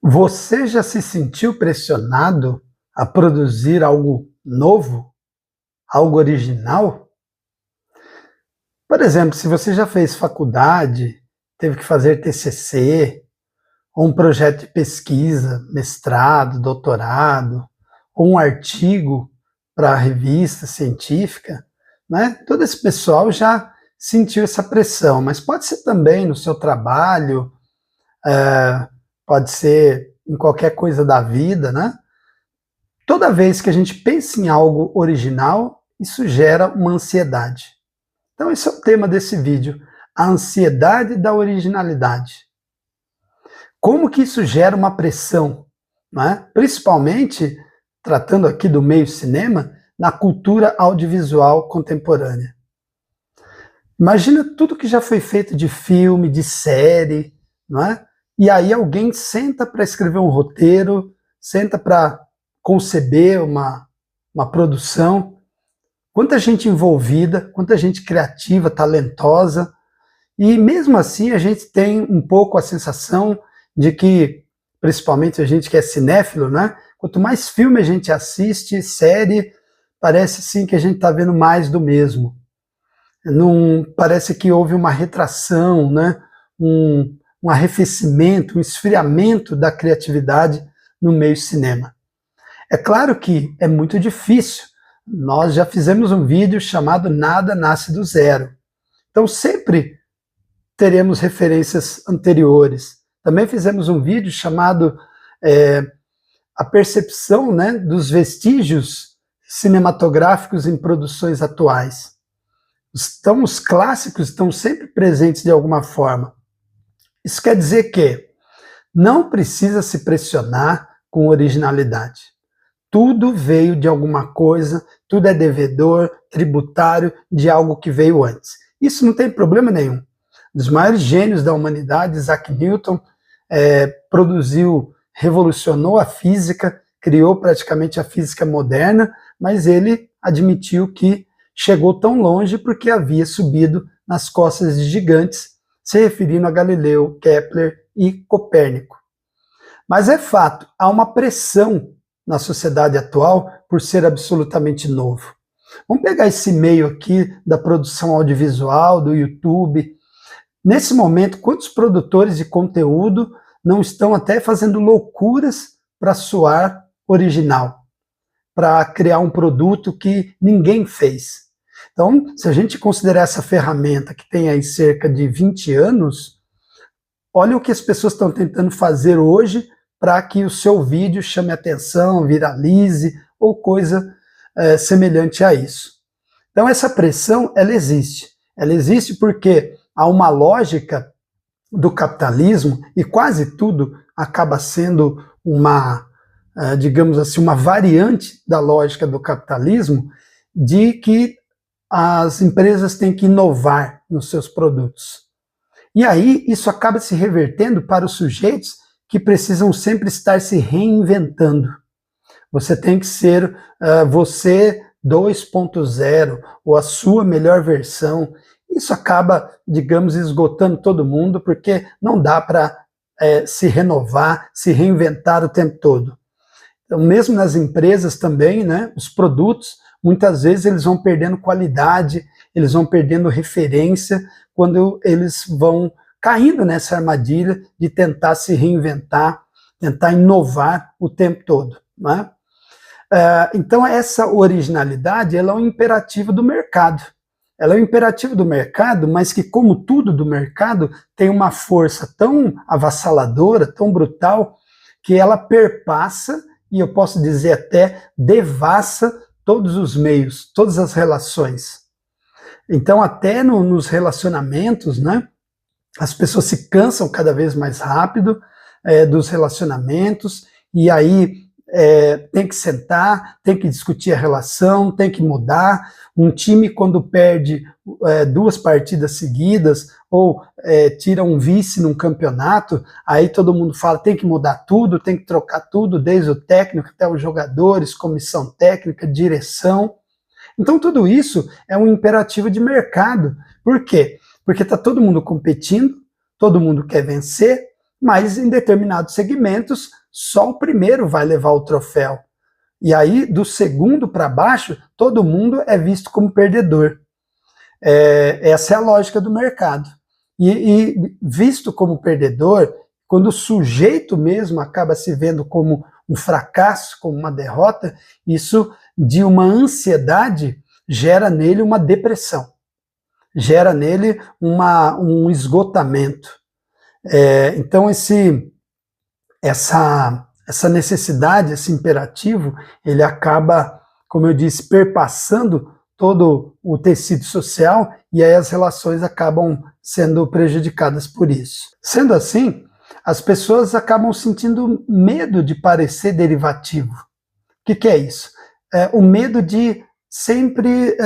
Você já se sentiu pressionado a produzir algo novo, algo original? Por exemplo, se você já fez faculdade, teve que fazer TCC, ou um projeto de pesquisa, mestrado, doutorado, ou um artigo para a revista científica, né? Todo esse pessoal já sentiu essa pressão, mas pode ser também no seu trabalho, pode ser em qualquer coisa da vida, né? Toda vez que a gente pensa em algo original, isso gera uma ansiedade. Então esse é o tema desse vídeo, a ansiedade da originalidade. Como que isso gera uma pressão, né? Principalmente, tratando aqui do meio cinema, na cultura audiovisual contemporânea. Imagina tudo que já foi feito de filme, de série, não é? E aí alguém senta para escrever um roteiro, senta para conceber uma produção. Quanta gente envolvida, quanta gente criativa, talentosa, e mesmo assim a gente tem um pouco a sensação de que, principalmente a gente que é cinéfilo, né? Quanto mais filme a gente assiste, série, parece sim que a gente está vendo mais do mesmo. Não, parece que houve uma retração, né? Um arrefecimento, um esfriamento da criatividade no meio cinema. É claro que é muito difícil. Nós já fizemos um vídeo chamado Nada Nasce do Zero. Então sempre teremos referências anteriores. Também fizemos um vídeo chamado A Percepção, né, dos Vestígios Cinematográficos em Produções Atuais. Então os clássicos estão sempre presentes de alguma forma. Isso quer dizer que não precisa se pressionar com originalidade. Tudo veio de alguma coisa, tudo é devedor, tributário de algo que veio antes. Isso não tem problema nenhum. Um dos maiores gênios da humanidade, Isaac Newton, revolucionou a física, criou praticamente a física moderna, mas ele admitiu que chegou tão longe porque havia subido nas costas de gigantes, se referindo a Galileu, Kepler e Copérnico. Mas é fato, há uma pressão na sociedade atual por ser absolutamente novo. Vamos pegar esse meio aqui da produção audiovisual, do YouTube. Nesse momento, quantos produtores de conteúdo não estão até fazendo loucuras para soar original, para criar um produto que ninguém fez? Então, se a gente considerar essa ferramenta que tem aí cerca de 20 anos, olha o que as pessoas estão tentando fazer hoje para que o seu vídeo chame atenção, viralize ou coisa semelhante a isso. Então essa pressão, ela existe. Ela existe porque há uma lógica do capitalismo e quase tudo acaba sendo uma, digamos assim, uma variante da lógica do capitalismo de que as empresas têm que inovar nos seus produtos. E aí isso acaba se revertendo para os sujeitos que precisam sempre estar se reinventando. Você tem que ser você 2.0 ou a sua melhor versão. Isso acaba, digamos, esgotando todo mundo, porque não dá para se renovar, se reinventar o tempo todo. Então, mesmo nas empresas também, né, os produtos, muitas vezes eles vão perdendo qualidade, eles vão perdendo referência quando eles vão caindo nessa armadilha de tentar se reinventar, tentar inovar o tempo todo, né? Então essa originalidade, ela é um imperativo do mercado. Ela é um imperativo do mercado, mas que, como tudo do mercado, tem uma força tão avassaladora, tão brutal, que ela perpassa, e eu posso dizer até devassa todos os meios, todas as relações. Então até nos relacionamentos, né, as pessoas se cansam cada vez mais rápido dos relacionamentos, e aí tem que sentar, tem que discutir a relação, tem que mudar. Um time, quando perde 2 partidas seguidas, ou tira um vice num campeonato, aí todo mundo fala, tem que mudar tudo, tem que trocar tudo, desde o técnico até os jogadores, comissão técnica, direção. Então tudo isso é um imperativo de mercado. Por quê? Porque está todo mundo competindo, todo mundo quer vencer, mas em determinados segmentos, só o primeiro vai levar o troféu. E aí, do segundo para baixo, todo mundo é visto como perdedor. Essa é a lógica do mercado. E visto como perdedor, quando o sujeito mesmo acaba se vendo como um fracasso, como uma derrota, isso de uma ansiedade gera nele uma depressão, gera nele um esgotamento. Então essa necessidade, esse imperativo, ele acaba, como eu disse, perpassando todo o tecido social, e aí as relações acabam sendo prejudicadas por isso. Sendo assim, as pessoas acabam sentindo medo de parecer derivativo. O que é isso? O medo de sempre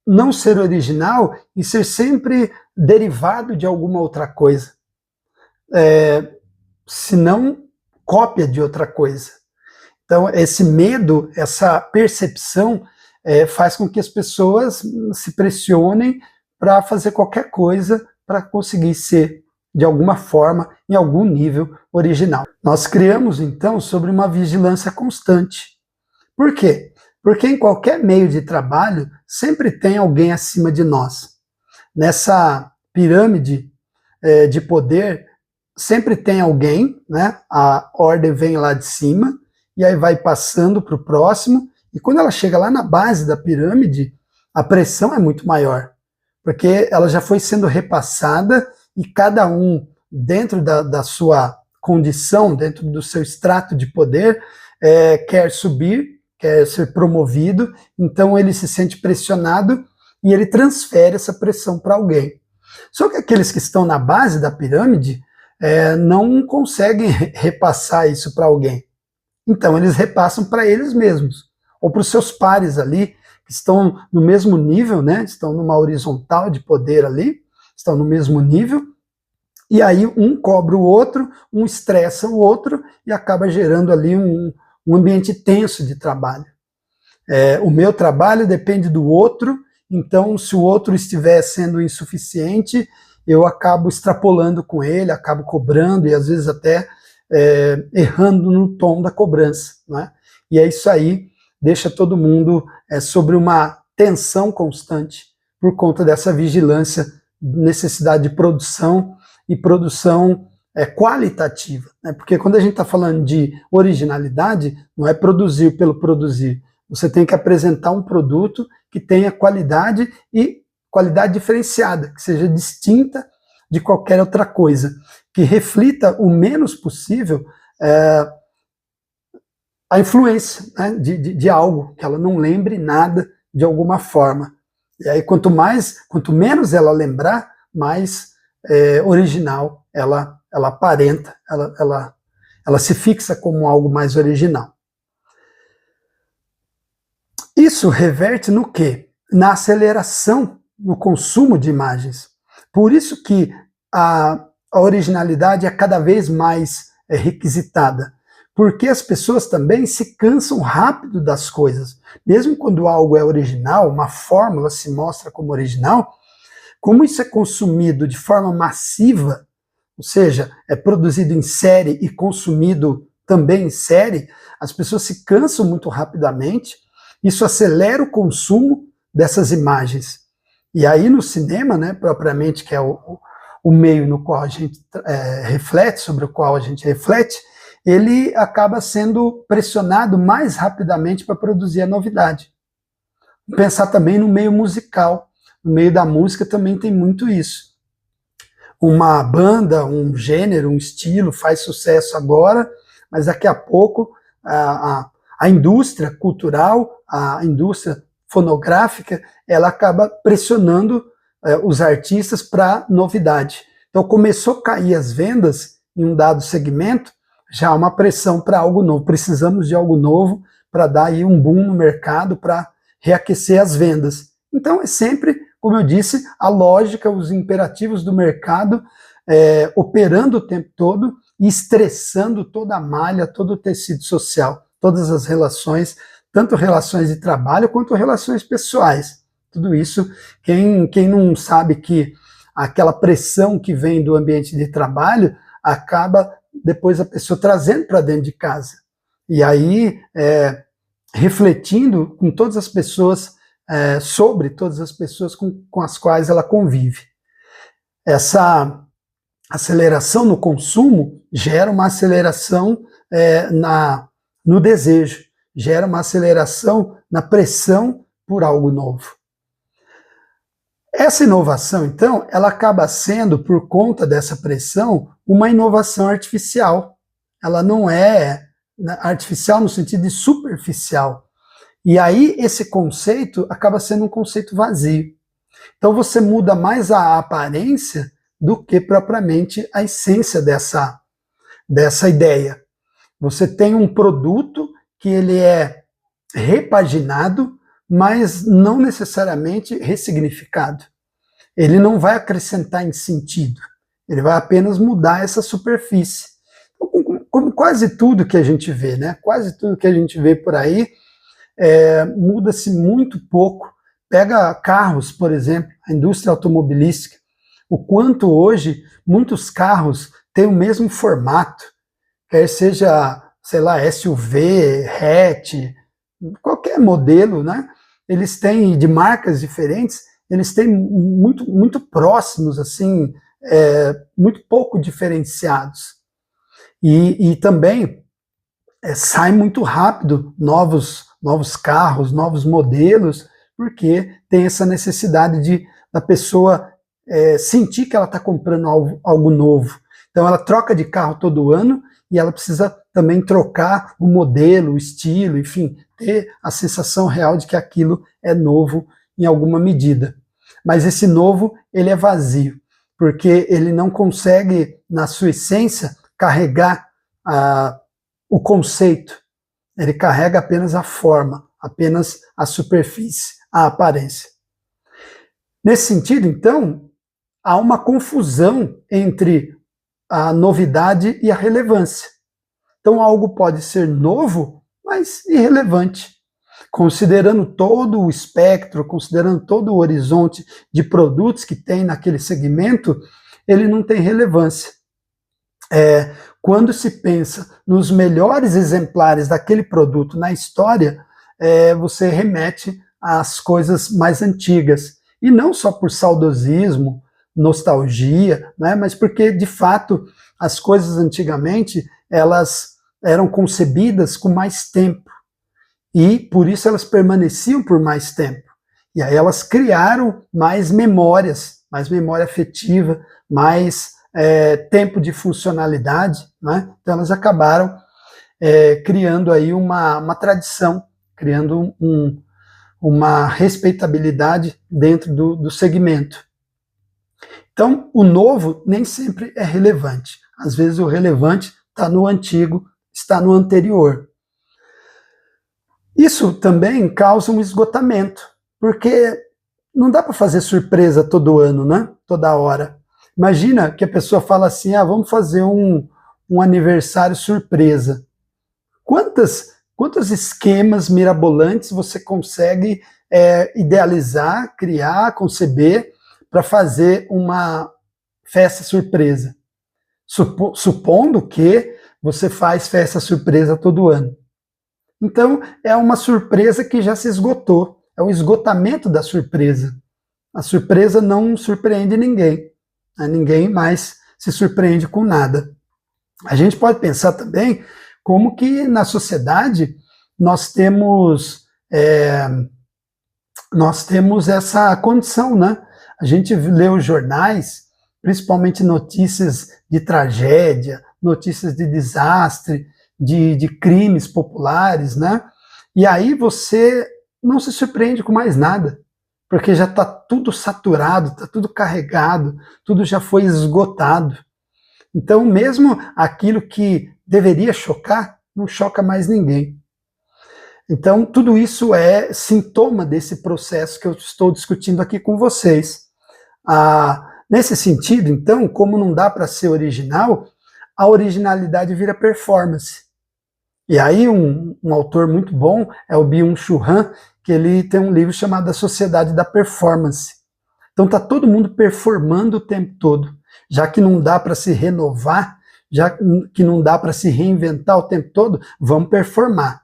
não ser original e ser sempre derivado de alguma outra coisa. Se não, cópia de outra coisa. Então, esse medo, essa percepção, faz com que as pessoas se pressionem para fazer qualquer coisa para conseguir ser, de alguma forma, em algum nível, original. Nós criamos, então, sobre uma vigilância constante. Por quê? Porque em qualquer meio de trabalho, sempre tem alguém acima de nós. Nessa pirâmide de poder, sempre tem alguém, né? A ordem vem lá de cima, e aí vai passando para o próximo, e quando ela chega lá na base da pirâmide, a pressão é muito maior, porque ela já foi sendo repassada, e cada um, dentro da sua condição, dentro do seu extrato de poder, quer subir, quer ser promovido, então ele se sente pressionado, e ele transfere essa pressão para alguém. Só que aqueles que estão na base da pirâmide, não conseguem repassar isso para alguém. Então eles repassam para eles mesmos, ou para os seus pares ali, que estão no mesmo nível, né? Estão numa horizontal de poder ali, estão no mesmo nível, e aí um cobra o outro, um estressa o outro, e acaba gerando ali um ambiente tenso de trabalho. O meu trabalho depende do outro, então se o outro estiver sendo insuficiente, eu acabo extrapolando com ele, acabo cobrando, e às vezes até errando no tom da cobrança, né? E é isso aí, deixa todo mundo sobre uma tensão constante por conta dessa vigilância, necessidade de produção e produção qualitativa, né? Porque quando a gente está falando de originalidade, não é produzir pelo produzir, você tem que apresentar um produto que tenha qualidade e qualidade diferenciada, que seja distinta de qualquer outra coisa, que reflita o menos possível a influência, né, de algo, que ela não lembre nada de alguma forma. E aí quanto menos ela lembrar, mais original ela aparenta, ela se fixa como algo mais original. Isso reverte no quê? Na aceleração no consumo de imagens. Por isso que a originalidade é cada vez mais requisitada, porque as pessoas também se cansam rápido das coisas. Mesmo quando algo é original, uma fórmula se mostra como original, como isso é consumido de forma massiva, ou seja, é produzido em série e consumido também em série, as pessoas se cansam muito rapidamente, isso acelera o consumo dessas imagens. E aí no cinema, né, propriamente, que é o meio no qual a gente reflete, sobre o qual a gente reflete, ele acaba sendo pressionado mais rapidamente para produzir a novidade. Pensar também no meio musical. No meio da música também tem muito isso. Uma banda, um gênero, um estilo faz sucesso agora, mas daqui a pouco a indústria cultural, a indústria fonográfica, ela acaba pressionando os artistas para novidade. Então começou a cair as vendas em um dado segmento, já há uma pressão para algo novo. Precisamos de algo novo para dar aí um boom no mercado, para reaquecer as vendas. Então é sempre, como eu disse, a lógica, os imperativos do mercado operando o tempo todo e estressando toda a malha, todo o tecido social, todas as relações, tanto relações de trabalho quanto relações pessoais. Tudo isso, quem não sabe que aquela pressão que vem do ambiente de trabalho acaba depois a pessoa trazendo para dentro de casa. E aí, refletindo com todas as pessoas, sobre todas as pessoas com as quais ela convive. Essa aceleração no consumo gera uma aceleração no desejo, gera uma aceleração na pressão por algo novo. Essa inovação, então, ela acaba sendo, por conta dessa pressão, uma inovação artificial. Ela não é artificial no sentido de superficial. E aí esse conceito acaba sendo um conceito vazio. Então você muda mais a aparência do que propriamente a essência dessa ideia. Você tem um produto que ele é repaginado, mas não necessariamente ressignificado. Ele não vai acrescentar em sentido, ele vai apenas mudar essa superfície. Como quase tudo que a gente vê, né? Quase tudo que a gente vê por aí, muda-se muito pouco. Pega carros, por exemplo, a indústria automobilística, o quanto hoje muitos carros têm o mesmo formato, quer seja, sei lá, SUV, hatch, qualquer modelo, né? Eles têm, de marcas diferentes, eles têm muito próximos, assim, muito pouco diferenciados. E também sai muito rápido novos carros, novos modelos, porque tem essa necessidade da pessoa sentir que ela está comprando algo novo. Então ela troca de carro todo ano e ela precisa também trocar o modelo, o estilo, enfim, ter a sensação real de que aquilo é novo em alguma medida. Mas esse novo, ele é vazio, porque ele não consegue, na sua essência, carregar o conceito. Ele carrega apenas a forma, apenas a superfície, a aparência. Nesse sentido, então, há uma confusão entre a novidade e a relevância. Então algo pode ser novo, mas irrelevante. Considerando todo o espectro, considerando todo o horizonte de produtos que tem naquele segmento, ele não tem relevância. Quando se pensa nos melhores exemplares daquele produto na história, você remete às coisas mais antigas. E não só por saudosismo, nostalgia, né, mas porque, de fato, as coisas antigamente, elas eram concebidas com mais tempo. E, por isso, elas permaneciam por mais tempo. E aí elas criaram mais memórias, mais memória afetiva, mais tempo de funcionalidade, né? Então elas acabaram criando aí uma tradição, criando uma respeitabilidade dentro do segmento. Então, o novo nem sempre é relevante. Às vezes o relevante está no antigo, está no anterior. Isso também causa um esgotamento, porque não dá para fazer surpresa todo ano, né? Toda hora. Imagina que a pessoa fala assim, vamos fazer um aniversário surpresa. Quantos esquemas mirabolantes você consegue idealizar, criar, conceber para fazer uma festa surpresa? Supondo que você faz festa surpresa todo ano. Então, é uma surpresa que já se esgotou. É um esgotamento da surpresa. A surpresa não surpreende ninguém. Ninguém mais se surpreende com nada. A gente pode pensar também como que na sociedade nós temos essa condição, né? A gente lê os jornais, principalmente notícias de tragédia, notícias de desastre, de crimes populares, né? E aí você não se surpreende com mais nada, porque já está tudo saturado, está tudo carregado, tudo já foi esgotado. Então, mesmo aquilo que deveria chocar, não choca mais ninguém. Então, tudo isso é sintoma desse processo que eu estou discutindo aqui com vocês. Nesse sentido, então, como não dá para ser original, a originalidade vira performance. E aí um autor muito bom é o Byung-Chul Han, que ele tem um livro chamado A Sociedade da Performance. Então está todo mundo performando o tempo todo. Já que não dá para se renovar, já que não dá para se reinventar o tempo todo, vamos performar,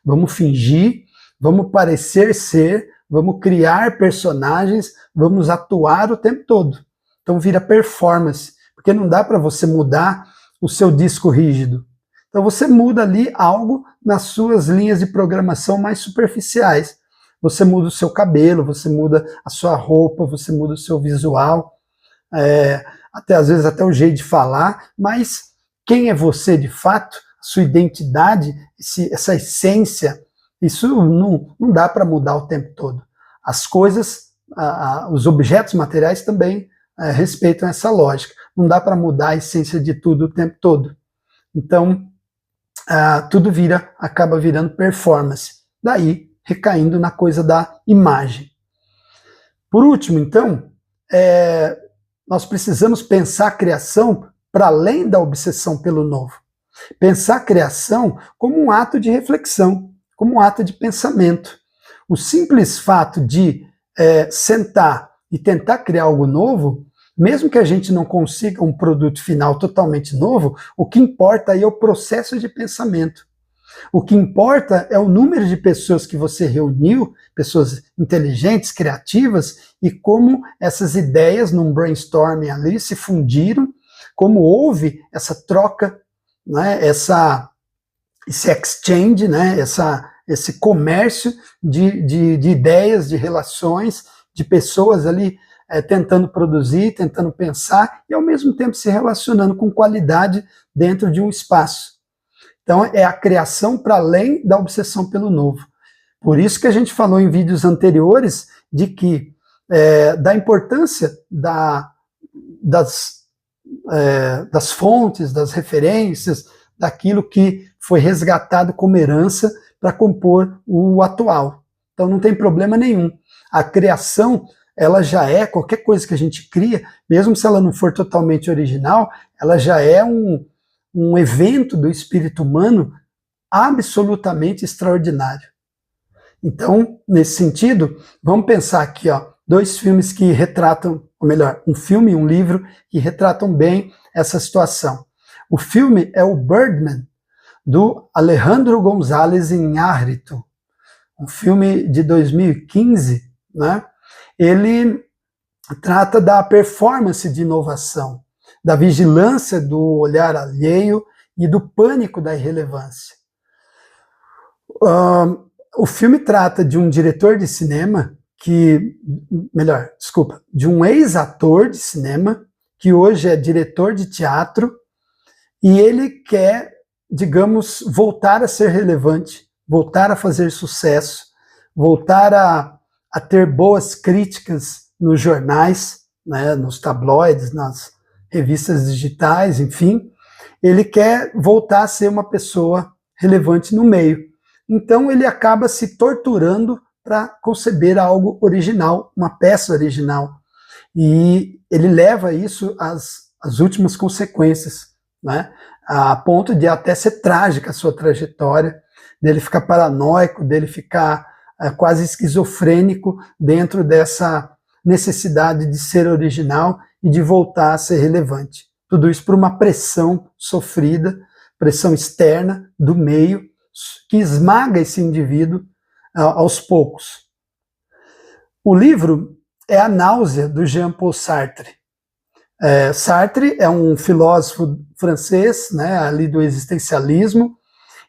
vamos fingir, vamos parecer ser, vamos criar personagens, vamos atuar o tempo todo. Então vira performance, porque não dá para você mudar o seu disco rígido. Então você muda ali algo nas suas linhas de programação mais superficiais. Você muda o seu cabelo, você muda a sua roupa, você muda o seu visual, até às vezes até o jeito de falar, mas quem é você de fato, sua identidade, essa essência, isso não dá para mudar o tempo todo. As coisas, os objetos materiais também respeitam essa lógica. Não dá para mudar a essência de tudo o tempo todo. Então, tudo acaba virando performance. Daí, recaindo na coisa da imagem. Por último, então, nós precisamos pensar a criação para além da obsessão pelo novo. Pensar a criação como um ato de reflexão, como um ato de pensamento. O simples fato de sentar e tentar criar algo novo, mesmo que a gente não consiga um produto final totalmente novo, o que importa aí é o processo de pensamento. O que importa é o número de pessoas que você reuniu, pessoas inteligentes, criativas, e como essas ideias num brainstorming ali se fundiram, como houve essa troca, né, esse exchange, né, esse comércio de ideias, de relações, de pessoas ali tentando produzir, tentando pensar e ao mesmo tempo se relacionando com qualidade dentro de um espaço. Então é a criação para além da obsessão pelo novo. Por isso que a gente falou em vídeos anteriores de que da importância das fontes, das referências, daquilo que foi resgatado como herança para compor o atual. Então não tem problema nenhum. A criação, ela já qualquer coisa que a gente cria, mesmo se ela não for totalmente original, ela já é um evento do espírito humano absolutamente extraordinário. Então, nesse sentido, vamos pensar aqui, dois filmes que retratam, ou melhor, um filme e um livro que retratam bem essa situação. O filme é o Birdman, do Alejandro González Iñárritu, um filme de 2015, né? Ele trata da performance de inovação, da vigilância do olhar alheio e do pânico da irrelevância. O filme trata de um diretor de cinema de um ex-ator de cinema que hoje é diretor de teatro e ele quer, digamos, voltar a ser relevante, voltar a fazer sucesso, voltar a ter boas críticas nos jornais, né, nos tabloides, nas revistas digitais, enfim. Ele quer voltar a ser uma pessoa relevante no meio. Então ele acaba se torturando para conceber algo original, uma peça original. E ele leva isso às últimas consequências, né? A ponto de até ser trágica a sua trajetória, dele ficar paranoico, dele ficar quase esquizofrênico dentro dessa necessidade de ser original e de voltar a ser relevante. Tudo isso por uma pressão sofrida, pressão externa do meio, que esmaga esse indivíduo aos poucos. O livro é A Náusea, do Jean-Paul Sartre. Sartre é um filósofo francês, né, ali do existencialismo,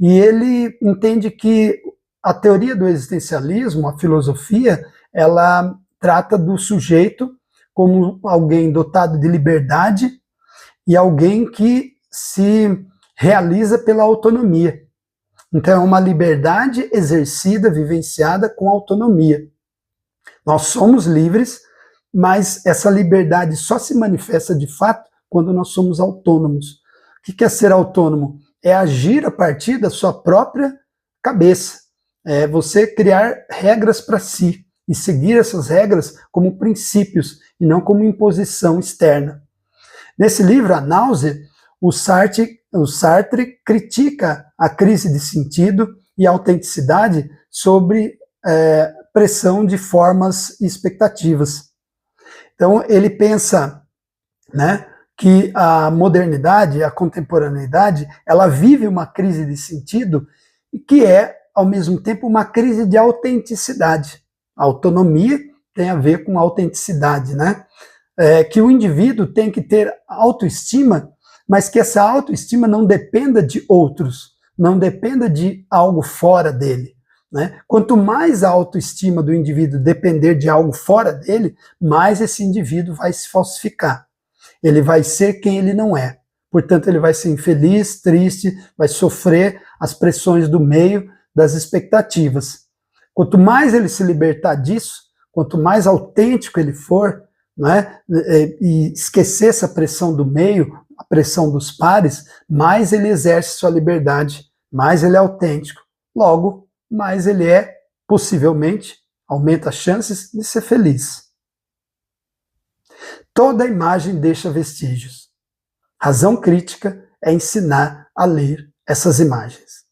e ele entende que a teoria do existencialismo, a filosofia, ela trata do sujeito como alguém dotado de liberdade e alguém que se realiza pela autonomia. Então é uma liberdade exercida, vivenciada com autonomia. Nós somos livres, mas essa liberdade só se manifesta de fato quando nós somos autônomos. O que é ser autônomo? É agir a partir da sua própria cabeça. É você criar regras para si e seguir essas regras como princípios e não como imposição externa. Nesse livro, A Náusea, o Sartre critica a crise de sentido e autenticidade sobre pressão de formas e expectativas. Então ele pensa, né, que a modernidade, a contemporaneidade, ela vive uma crise de sentido que é, ao mesmo tempo, uma crise de autenticidade. A autonomia tem a ver com autenticidade, né? Que o indivíduo tem que ter autoestima, mas que essa autoestima não dependa de outros, não dependa de algo fora dele. Né? Quanto mais a autoestima do indivíduo depender de algo fora dele, mais esse indivíduo vai se falsificar. Ele vai ser quem ele não é. Portanto, ele vai ser infeliz, triste, vai sofrer as pressões do meio, das expectativas. Quanto mais ele se libertar disso, quanto mais autêntico ele for, né, e esquecer essa pressão do meio, a pressão dos pares, mais ele exerce sua liberdade, mais ele é autêntico. Logo, mais ele é, possivelmente, aumenta as chances de ser feliz. Toda imagem deixa vestígios. Razão crítica é ensinar a ler essas imagens.